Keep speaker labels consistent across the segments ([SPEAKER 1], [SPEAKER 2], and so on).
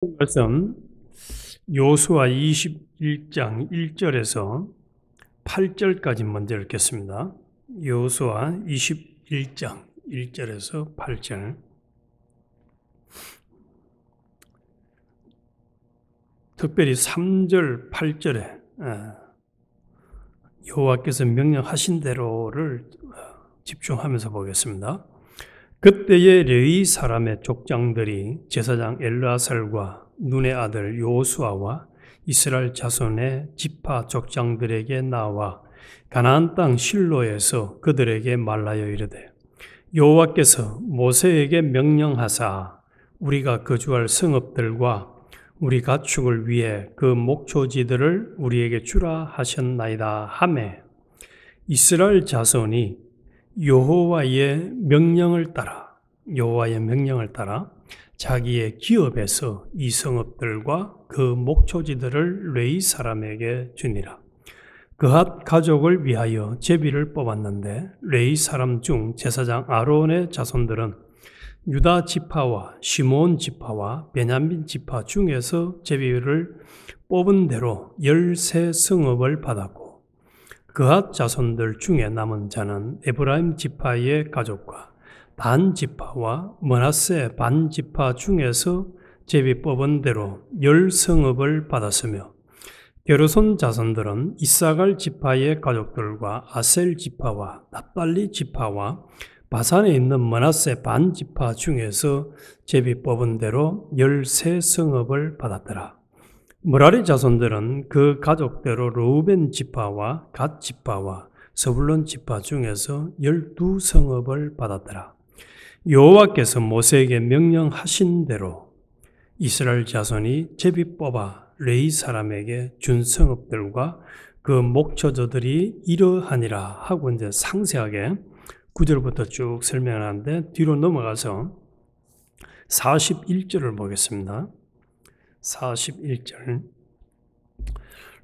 [SPEAKER 1] 말씀 요수아 21장 1절에서 8절까지 먼저 읽겠습니다. 요수아 21장 1절에서 8절. 특별히 3절, 8절에 여호와께서 명령하신 대로를 집중하면서 보겠습니다. 그때의 레위 사람의 족장들이 제사장 엘르아살과 눈의 아들 요수아와 이스라엘 자손의 지파 족장들에게 나와 가나안 땅 실로에서 그들에게 말하여 이르되 여호와께서 모세에게 명령하사 우리가 거주할 성읍들과 우리 가축을 위해 그 목초지들을 우리에게 주라 하셨나이다 하매 이스라엘 자손이 여호와의 명령을 따라 자기의 기업에서 이 성읍들과 그 목초지들을 레위 사람에게 주니라. 그핫 가족을 위하여 제비를 뽑았는데 레위 사람 중 제사장 아론의 자손들은 유다 지파와 시몬 지파와 베냐민 지파 중에서 제비를 뽑은 대로 13성읍을 받았고 그핫 자손들 중에 남은 자는 에브라임 지파의 가족과 단 지파와 므낫세 반 지파 중에서 제비 뽑은 대로 10성읍을 받았으며 게르손 자손들은 이사갈 지파의 가족들과 아셀 지파와 납달리 지파와 바산에 있는 므낫세 반 지파 중에서 제비 뽑은 대로 13성읍을 받았더라. 므라리 자손들은 그 가족대로 르우벤 지파와 갓 지파와 스불론 지파 중에서 12성읍을 받았더라. 여호와께서 모세에게 명령하신 대로 이스라엘 자손이 제비 뽑아 레위 사람에게 준 성읍들과 그 목초저들이 이러하니라 하고 이제 상세하게 9절부터 쭉 설명하는데 뒤로 넘어가서 41절을 보겠습니다. 41절.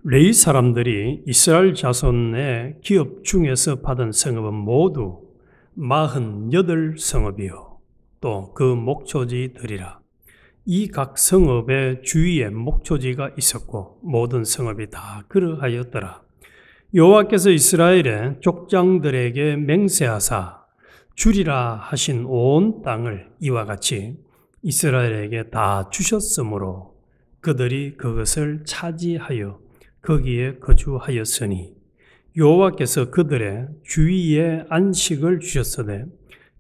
[SPEAKER 1] 레위 사람들이 이스라엘 자손의 기업 중에서 받은 성읍은 모두 48성읍이요 또 그 목초지들이라. 이 각 성읍의 주위에 목초지가 있었고 모든 성읍이 다 그러하였더라. 여호와께서 이스라엘의 족장들에게 맹세하사 주리라 하신 온 땅을 이와 같이 이스라엘에게 다 주셨으므로 그들이 그것을 차지하여 거기에 거주하였으니 여호와께서 그들의 주위에 안식을 주셨으되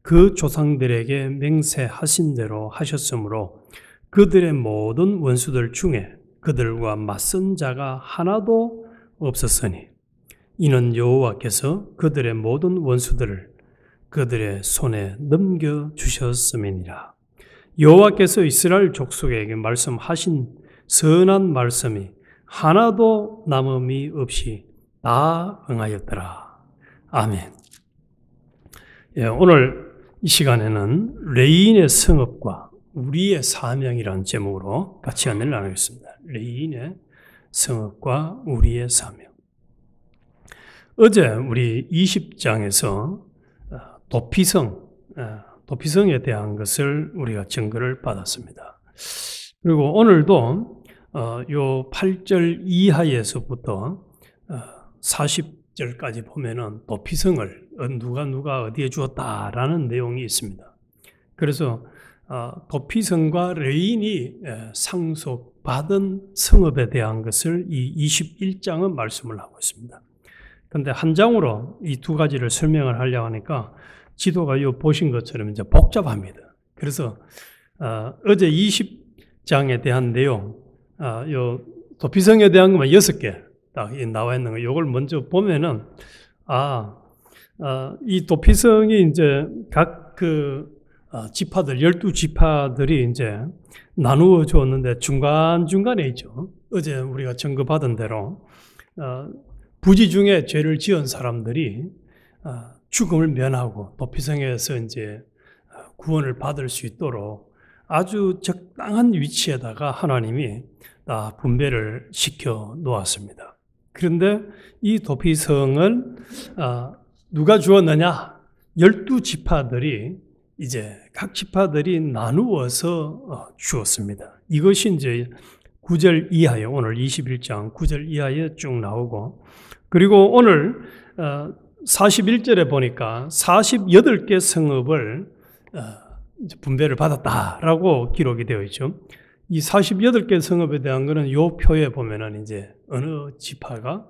[SPEAKER 1] 그 조상들에게 맹세하신 대로 하셨으므로 그들의 모든 원수들 중에 그들과 맞선 자가 하나도 없었으니 이는 여호와께서 그들의 모든 원수들을 그들의 손에 넘겨주셨음이니라. 여호와께서 이스라엘 족속에게 말씀하신 선한 말씀이 하나도 남음이 없이 다 응하였더라. 아멘. 오늘 이 시간에는 레위인의 성읍과 우리의 사명이라는 제목으로 같이 은혜를 나누겠습니다. 레위인의 성읍과 우리의 사명. 어제 우리 20장에서 도피성에 대한 것을 우리가 증거를 받았습니다. 그리고 오늘도 요 8절 이하에서부터 40절까지 보면은 도피성을 누가 어디에 주었다라는 내용이 있습니다. 그래서 도피성과 레위인이 상속받은 성읍에 대한 것을 이 21장은 말씀을 하고 있습니다. 그런데 한 장으로 이 두 가지를 설명을 하려고 하니까 지도가 요 보신 것처럼 이제 복잡합니다. 그래서 어제 20장에 대한 내용, 요 도피성에 대한 것만 6개 딱 나와 있는 거, 요걸 먼저 보면은 이 도피성이 이제 각 지파들 12지파들이 이제 나누어 주었는데 중간중간에 있죠. 어제 우리가 증거받은 대로 부지 중에 죄를 지은 사람들이 죽음을 면하고 도피성에서 이제 구원을 받을 수 있도록 아주 적당한 위치에다가 하나님이 다 분배를 시켜 놓았습니다. 그런데 이 도피성을 누가 주었느냐? 12지파들이 이제 각 지파들이 나누어서 주었습니다. 이것이 이제 9절 이하에, 오늘 21장 9절 이하에 쭉 나오고, 그리고 오늘 41절에 보니까 48개 성읍을 분배를 받았다라고 기록이 되어 있죠. 이 48개 성읍에 대한 것은 요 표에 보면은 이제 어느 지파가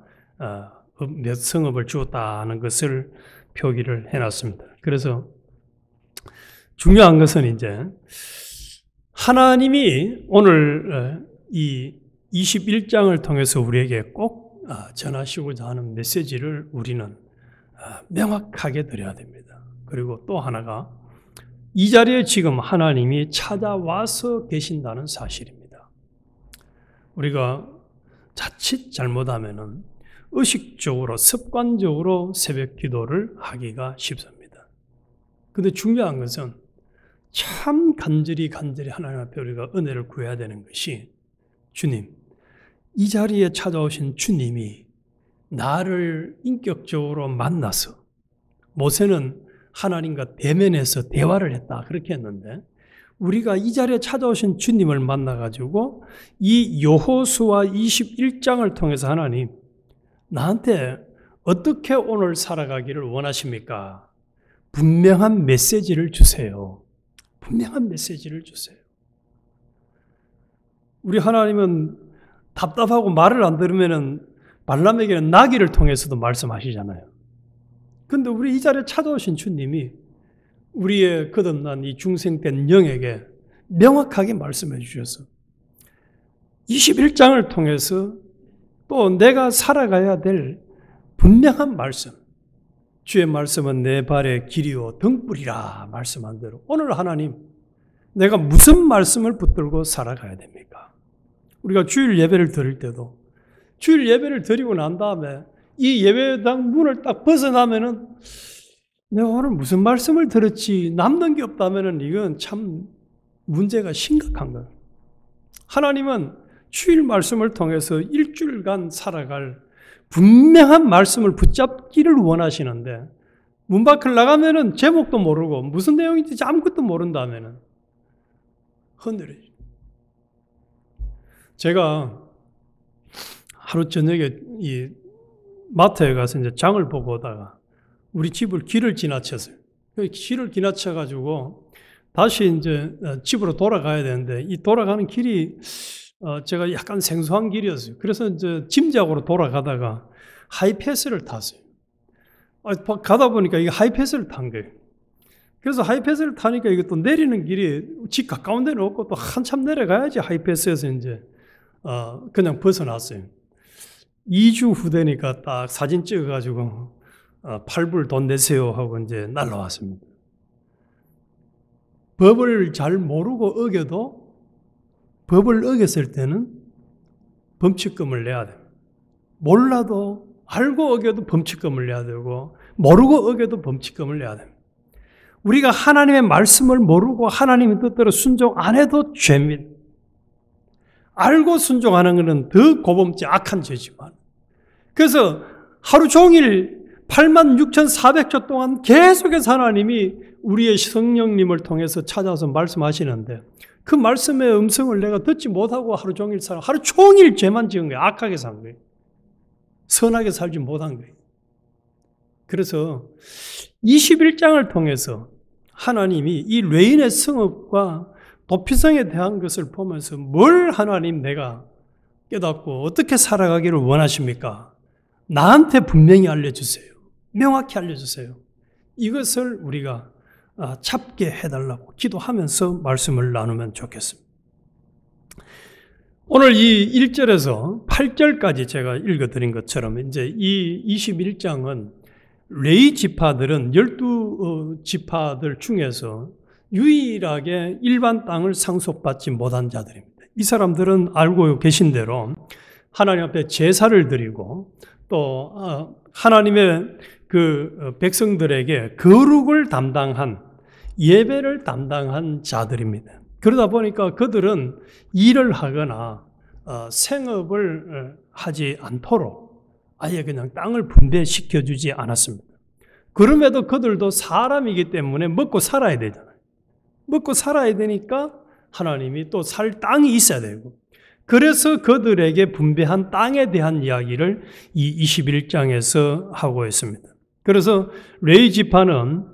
[SPEAKER 1] 몇 성읍을 주었다는 것을 표기를 해놨습니다. 그래서 중요한 것은 이제 하나님이 오늘 이 21장을 통해서 우리에게 꼭 전하시고자 하는 메시지를 우리는 명확하게 드려야 됩니다. 그리고 또 하나가 이 자리에 지금 하나님이 찾아와서 계신다는 사실입니다. 우리가 자칫 잘못하면은 의식적으로 습관적으로 새벽 기도를 하기가 쉽습니다. 근데 중요한 것은 참 간절히 하나님 앞에 우리가 은혜를 구해야 되는 것이, 주님, 이 자리에 찾아오신 주님이 나를 인격적으로 만나서, 모세는 하나님과 대면해서 대화를 했다 그렇게 했는데, 우리가 이 자리에 찾아오신 주님을 만나가지고 이 여호수아 21장을 통해서 하나님, 나한테 어떻게 오늘 살아가기를 원하십니까? 분명한 메시지를 주세요. 분명한 메시지를 주세요. 우리 하나님은 답답하고 말을 안 들으면은 발람에게는 나귀를 통해서도 말씀하시잖아요. 근데 우리 이 자리에 찾아오신 주님이 우리의 거듭난 이 중생된 영에게 명확하게 말씀해 주셔서 21장을 통해서 또 내가 살아가야 될 분명한 말씀, 주의 말씀은 내 발의 길이요 등불이라 말씀한 대로 오늘 하나님, 내가 무슨 말씀을 붙들고 살아가야 됩니까? 우리가 주일 예배를 드릴 때도 주일 예배를 드리고 난 다음에 이 예배당 문을 딱 벗어나면은 내가 오늘 무슨 말씀을 들었지 남는 게 없다면은 이건 참 문제가 심각한 거예요. 하나님은 주일 말씀을 통해서 일주일간 살아갈 분명한 말씀을 붙잡기를 원하시는데, 문 밖을 나가면은 제목도 모르고 무슨 내용인지 아무것도 모른다면은 흔들리죠. 제가 하루 저녁에 이 마트에 가서 이제 장을 보고 오다가 우리 집을 길을 지나쳤어요. 길을 지나쳐가지고 다시 이제 집으로 돌아가야 되는데, 이 돌아가는 길이 제가 약간 생소한 길이었어요. 그래서 이제 짐작으로 돌아가다가 하이패스를 탔어요. 가다 보니까 이게 하이패스를 탄 거예요. 그래서 하이패스를 타니까 이게 또 내리는 길이 집 가까운 데는 없고 또 한참 내려가야지 하이패스에서 이제 그냥 벗어났어요. 2주 후 되니까 딱 사진 찍어가지고 8불 돈 내세요 하고 이제 날라왔습니다. 법을 잘 모르고 어겨도 법을 어겼을 때는 범칙금을 내야 됩니다. 몰라도 알고 어겨도 범칙금을 내야 되고 모르고 어겨도 범칙금을 내야 됩니다. 우리가 하나님의 말씀을 모르고 하나님의 뜻대로 순종 안 해도 죄입니다. 알고 순종하는 것은 더 고범죄 악한 죄지만, 그래서 하루 종일 86,400초 동안 계속해서 하나님이 우리의 성령님을 통해서 찾아서 말씀하시는데, 그 말씀의 음성을 내가 듣지 못하고 하루 종일 하루 종일 죄만 지은 거예요. 악하게 산 거예요. 선하게 살지 못한 거예요. 그래서 21장을 통해서 하나님이 이 레인의 성읍과 도피성에 대한 것을 보면서 뭘 하나님 내가 깨닫고 어떻게 살아가기를 원하십니까? 나한테 분명히 알려주세요. 명확히 알려주세요. 이것을 우리가 잡게 해달라고 기도하면서 말씀을 나누면 좋겠습니다. 오늘 이 1절에서 8절까지 제가 읽어드린 것처럼 이제 이 21장은 레위 지파들은 12지파들 중에서 유일하게 일반 땅을 상속받지 못한 자들입니다. 이 사람들은 알고 계신 대로 하나님 앞에 제사를 드리고 또 하나님의 그 백성들에게 거룩을 담당한, 예배를 담당한 자들입니다. 그러다 보니까 그들은 일을 하거나 생업을 하지 않도록 아예 그냥 땅을 분배시켜 주지 않았습니다. 그럼에도 그들도 사람이기 때문에 먹고 살아야 되잖아요. 먹고 살아야 되니까 하나님이 또 살 땅이 있어야 되고, 그래서 그들에게 분배한 땅에 대한 이야기를 이 21장에서 하고 있습니다. 그래서 레위 지파는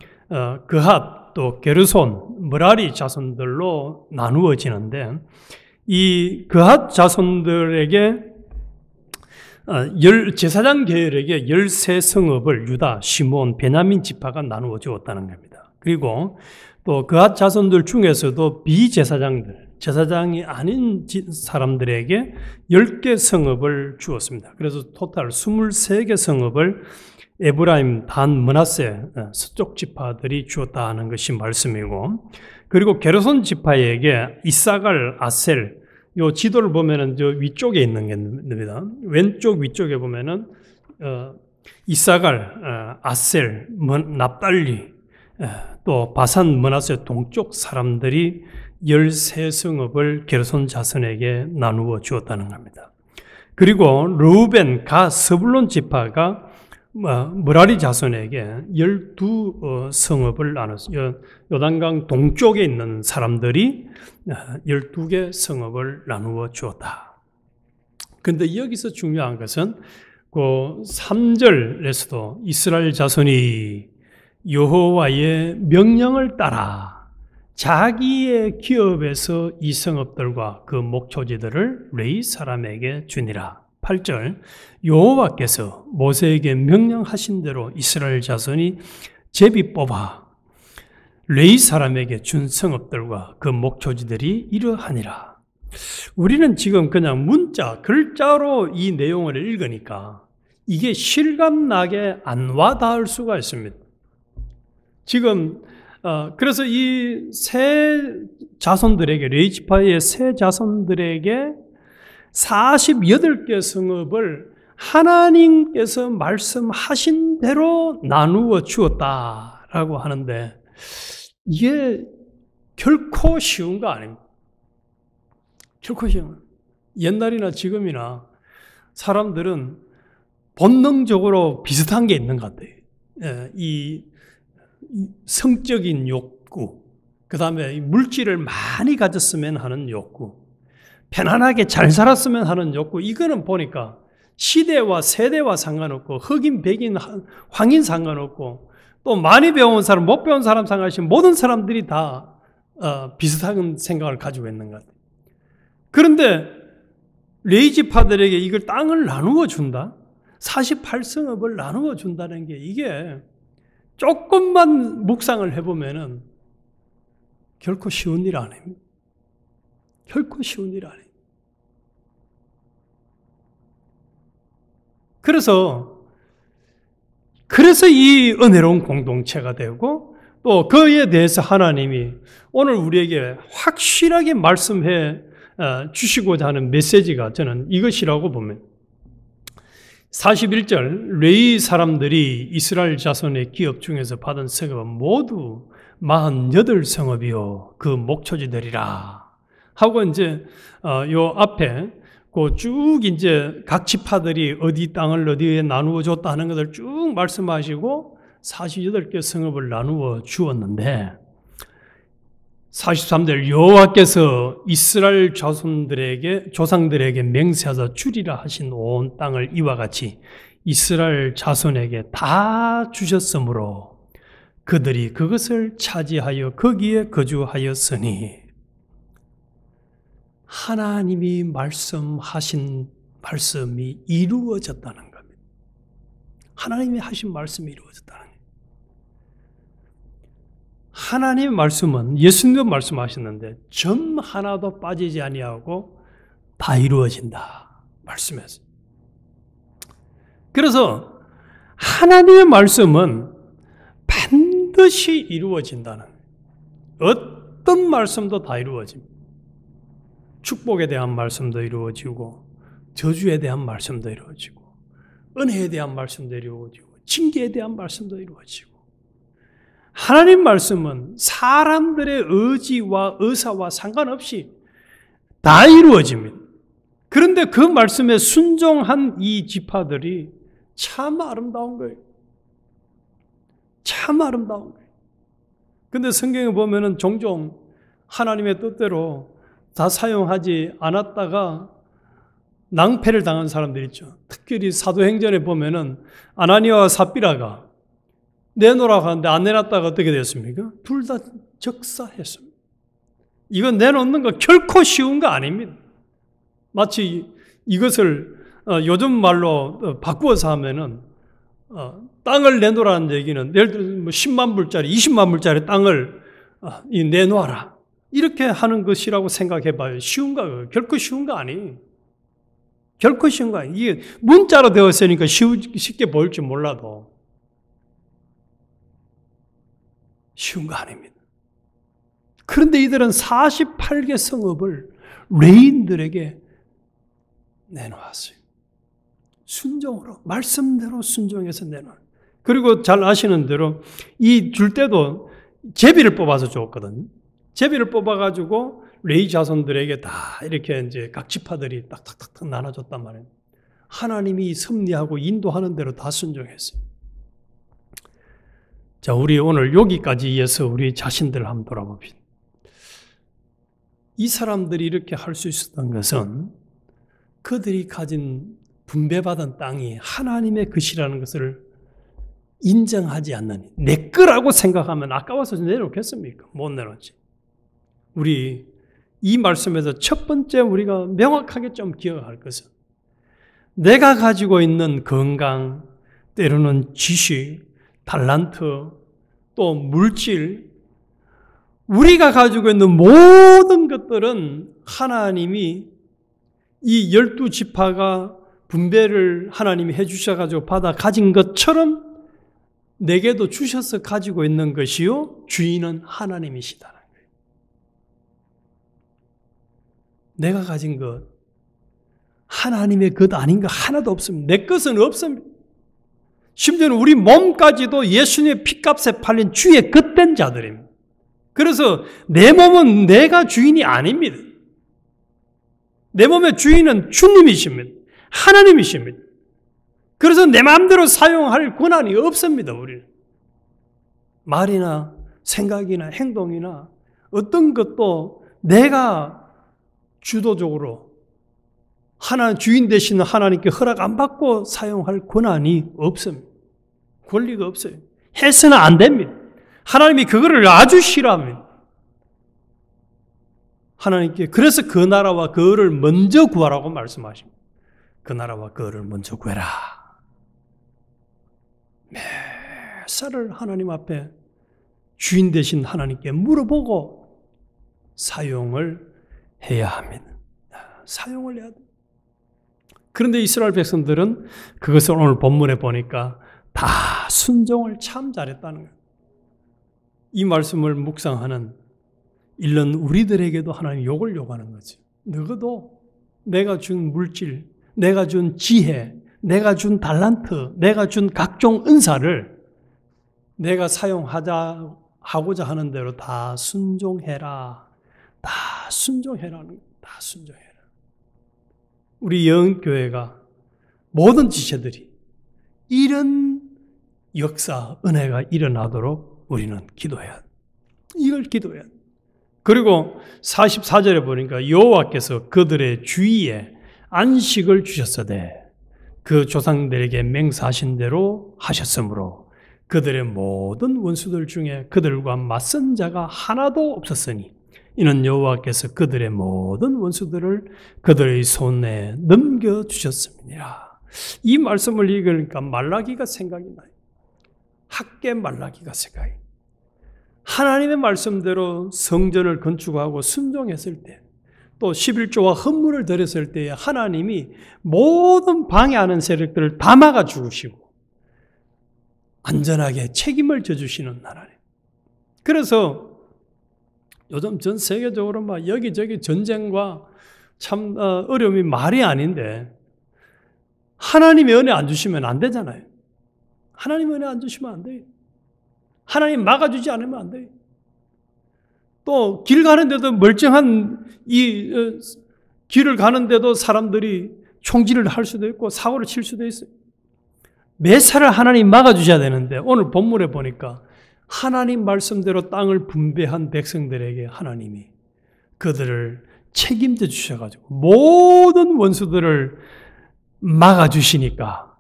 [SPEAKER 1] 그핫 또 게르손, 므라리 자손들로 나누어지는데, 이 그핫 자손들에게 제사장 계열에게 13성읍을 유다, 시몬, 베냐민 지파가 나누어 주었다는 겁니다. 그리고 또 그핫 자손들 중에서도 비제사장들, 제사장이 아닌 사람들에게 10개 성읍을 주었습니다. 그래서 토탈 23개 성읍을 에브라임, 단, 므낫세 서쪽 지파들이 주었다는 것이 말씀이고, 그리고 게르손 지파에게 이사갈, 아셀, 요 지도를 보면은 저 위쪽에 있는 겁니다. 왼쪽 위쪽에 보면은 이사갈, 아셀, 납달리, 또 바산, 므낫세 동쪽 사람들이 13성읍을 게르손 자손에게 나누어 주었다는 겁니다. 그리고 르우벤, 가, 스불론 지파가 므라리 자손에게 12성읍을 나눴어요. 요단강 동쪽에 있는 사람들이 12개 성읍을 나누어 주었다. 그런데 여기서 중요한 것은 그 3절에서도 이스라엘 자손이 여호와의 명령을 따라 자기의 기업에서 이 성읍들과 그 목초지들을 레위 사람에게 주니라. 8절, 여호와께서 모세에게 명령하신 대로 이스라엘 자손이 제비 뽑아 레위 사람에게 준 성읍들과 그 목초지들이 이러하니라. 우리는 지금 그냥 문자, 글자로 이 내용을 읽으니까 이게 실감나게 안 와닿을 수가 있습니다. 지금 그래서 이 세 자손들에게, 레위 지파의 세 자손들에게 48개 성읍을 하나님께서 말씀하신 대로 나누어 주었다라고 하는데, 이게 결코 쉬운 거 아닙니다. 결코 쉬운. 옛날이나 지금이나 사람들은 본능적으로 비슷한 게 있는 것 같아요. 이 성적인 욕구, 그 다음에 물질을 많이 가졌으면 하는 욕구, 편안하게 잘 살았으면 하는 욕구, 이거는 보니까 시대와 세대와 상관없고, 흑인, 백인, 황인 상관없고, 또 많이 배운 사람, 못 배운 사람 상관없이 모든 사람들이 다 비슷한 생각을 가지고 있는 것 같아요. 그런데 레위 지파들에게 이걸 땅을 나누어 준다? 48성읍을 나누어 준다는 게, 이게 조금만 묵상을 해보면은 결코 쉬운 일 아닙니다. 결코 쉬운 일 아닙니다. 그래서 이 은혜로운 공동체가 되고, 또 그에 대해서 하나님이 오늘 우리에게 확실하게 말씀해 주시고자 하는 메시지가 저는 이것이라고 봅니다. 41절, 레위 사람들이 이스라엘 자손의 기업 중에서 받은 성읍은 모두 48성읍이요 그 목초지들이라 하고, 이제 요 앞에 그 쭉 이제 각 지파들이 어디 땅을 어디에 나누어 줬다 하는 것을 쭉 말씀하시고 48개 성읍을 나누어 주었는데, 43절, 여호와께서 이스라엘 조상들에게 맹세하사 주리라 하신 온 땅을 이와 같이 이스라엘 자손에게 다 주셨으므로 그들이 그것을 차지하여 거기에 거주하였으니, 하나님이 말씀하신 말씀이 이루어졌다는 겁니다. 하나님이 하신 말씀이 이루어졌다는 거예요. 하나님의 말씀은 예수님도 말씀하셨는데 점 하나도 빠지지 아니하고 다 이루어진다 말씀했어요. 그래서 하나님의 말씀은 반드시 이루어진다는 거예요. 어떤 말씀도 다 이루어집니다. 축복에 대한 말씀도 이루어지고, 저주에 대한 말씀도 이루어지고, 은혜에 대한 말씀도 이루어지고, 징계에 대한 말씀도 이루어지고, 하나님 말씀은 사람들의 의지와 의사와 상관없이 다 이루어집니다. 그런데 그 말씀에 순종한 이 지파들이 참 아름다운 거예요. 참 아름다운 거예요. 그런데 성경에 보면은 종종 하나님의 뜻대로 다 사용하지 않았다가 낭패를 당한 사람들 있죠. 특별히 사도행전에 보면은 아나니아와 삽비라가 내놓으라고 하는데 안 내놨다가 어떻게 됐습니까? 둘 다 적사했습니다. 이건 내놓는 거 결코 쉬운 거 아닙니다. 마치 이것을 요즘 말로 바꾸어서 하면은 땅을 내놓으라는 얘기는 예를 들어서 10만 불짜리, 20만 불짜리 땅을 내놓아라. 이렇게 하는 것이라고 생각해 봐요. 쉬운가? 결코 쉬운 거 아니에요. 결코 쉬운 거 아니에요. 이게 문자로 되었으니까 쉽게 보일지 몰라도 쉬운 거 아닙니다. 그런데 이들은 48개 성읍을 레인들에게 내놓았어요. 순종으로, 말씀대로 순종해서 내놓아요. 그리고 잘 아시는 대로 이 줄 때도 제비를 뽑아서 줬거든요. 제비를 뽑아가지고 레위 자손들에게 다 이렇게 이제 각 지파들이 딱딱딱 나눠줬단 말이에요. 하나님이 섭리하고 인도하는 대로 다 순종했어요. 자, 우리 오늘 여기까지 이어서 우리 자신들을 한번 돌아봅시다. 이 사람들이 이렇게 할 수 있었던 것은 그들이 가진 분배받은 땅이 하나님의 것이라는 것을 인정하지 않는, 내 거라고 생각하면 아까워서 내놓겠습니까? 못 내놓지. 우리 이 말씀에서 첫 번째 우리가 명확하게 좀 기억할 것은 내가 가지고 있는 건강, 때로는 지식, 달란트, 또 물질, 우리가 가지고 있는 모든 것들은 하나님이 이 12지파가 분배를 하나님이 해주셔가지고 받아 가진 것처럼 내게도 주셔서 가지고 있는 것이요, 주인은 하나님이시다는 거예요. 내가 가진 것, 하나님의 것 아닌 거 하나도 없습니다. 내 것은 없습니다. 심지어는 우리 몸까지도 예수님의 피값에 팔린 주의 것된 자들입니다. 그래서 내 몸은 내가 주인이 아닙니다. 내 몸의 주인은 주님이십니다. 하나님이십니다. 그래서 내 마음대로 사용할 권한이 없습니다. 우리는 말이나 생각이나 행동이나 어떤 것도 내가 주도적으로 주인 되시는 하나님께 허락 안 받고 사용할 권한이 없습니다. 권리가 없어요. 해서는 안 됩니다. 하나님이 그거를 아주 싫어합니다. 하나님께 그래서 그 나라와 그를 먼저 구하라고 말씀하십니다. 그 나라와 그를 먼저 구해라. 매사를 하나님 앞에 주인 되신 하나님께 물어보고 사용을 해야 합니다. 사용을 해야 됩니다. 그런데 이스라엘 백성들은 그것을 오늘 본문에 보니까 다 순종을 참 잘했다는 거예요. 이 말씀을 묵상하는 이런 우리들에게도 하나님 욕을 요구하는 거죠. 너희도 내가 준 물질, 내가 준 지혜, 내가 준 달란트, 내가 준 각종 은사를 내가 하고자 하는 대로 다 순종해라. 다 순종해라는 거예요. 다 순종해라. 우리 영교회가 모든 지체들이 이런 역사, 은혜가 일어나도록 우리는 기도해야 돼. 이걸 기도해야 돼. 그리고 44절에 보니까 여호와께서 그들의 주위에 안식을 주셨으되 그 조상들에게 맹세하신 대로 하셨으므로 그들의 모든 원수들 중에 그들과 맞선 자가 하나도 없었으니 이는 여호와께서 그들의 모든 원수들을 그들의 손에 넘겨주셨습니다. 이 말씀을 읽으니까 말라기가 생각이 나요. 학개 말라기가 생각이 나요. 하나님의 말씀대로 성전을 건축하고 순종했을 때, 또 11조와 헌물을 드렸을 때에 하나님이 모든 방해하는 세력들을 다 막아 죽으시고 안전하게 책임을 져주시는 하나님. 그래서 요즘 전 세계적으로 막 여기저기 전쟁과 참 어려움이 말이 아닌데 하나님의 은혜 안 주시면 안 되잖아요. 하나님의 은혜 안 주시면 안 돼요. 하나님 막아주지 않으면 안 돼요. 또 길 가는데도 멀쩡한 이 길을 가는데도 사람들이 총질을 할 수도 있고 사고를 칠 수도 있어요. 매사를 하나님 막아주셔야 되는데 오늘 본문에 보니까 하나님 말씀대로 땅을 분배한 백성들에게 하나님이 그들을 책임져 주셔가지고 모든 원수들을 막아주시니까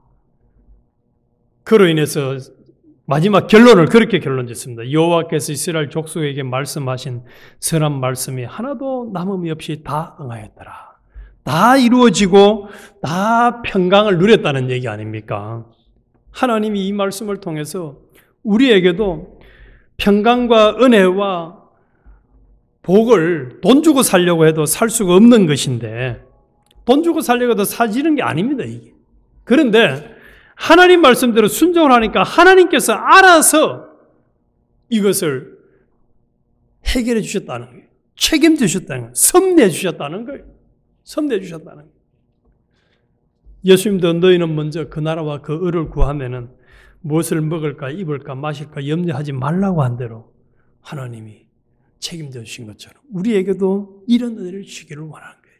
[SPEAKER 1] 그로 인해서 마지막 결론을 그렇게 결론짓습니다. 여호와께서 이스라엘 족속에게 말씀하신 선한 말씀이 하나도 남음이 없이 다 응하였더라. 다 이루어지고 다 평강을 누렸다는 얘기 아닙니까? 하나님이 이 말씀을 통해서 우리에게도 평강과 은혜와 복을 돈 주고 살려고 해도 살 수가 없는 것인데 돈 주고 살려고 해도 사지는 게 아닙니다. 이게. 그런데 하나님 말씀대로 순종을 하니까 하나님께서 알아서 이것을 해결해 주셨다는 거예요. 책임져 주셨다는 거예요. 섭리해 주셨다는 거예요. 섭리해 주셨다는 거예요. 예수님도 너희는 먼저 그 나라와 그 의를 구하면은 무엇을 먹을까 입을까 마실까 염려하지 말라고 한 대로 하나님이 책임져 주신 것처럼 우리에게도 이런 은혜를 주기를 원하는 거예요.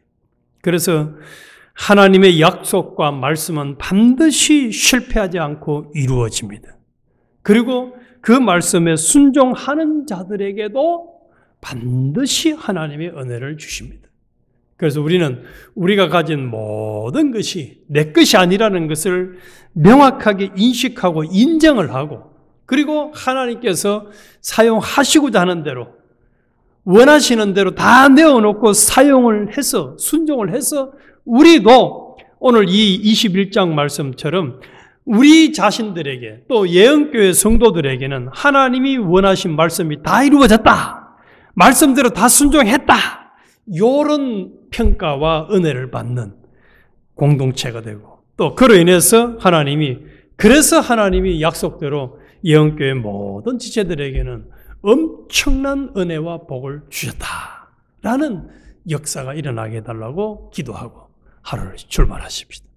[SPEAKER 1] 그래서 하나님의 약속과 말씀은 반드시 실패하지 않고 이루어집니다. 그리고 그 말씀에 순종하는 자들에게도 반드시 하나님의 은혜를 주십니다. 그래서 우리는 우리가 가진 모든 것이 내 것이 아니라는 것을 명확하게 인식하고 인정을 하고 그리고 하나님께서 사용하시고자 하는 대로 원하시는 대로 다 내어놓고 사용을 해서 순종을 해서 우리도 오늘 이 21장 말씀처럼 우리 자신들에게 또 예언교회 성도들에게는 하나님이 원하신 말씀이 다 이루어졌다. 말씀대로 다 순종했다. 이런 평가와 은혜를 받는 공동체가 되고 또 그로 인해서 그래서 하나님이 약속대로 예언교회 모든 지체들에게는 엄청난 은혜와 복을 주셨다라는 역사가 일어나게 해달라고 기도하고 하루를 출발하십시다.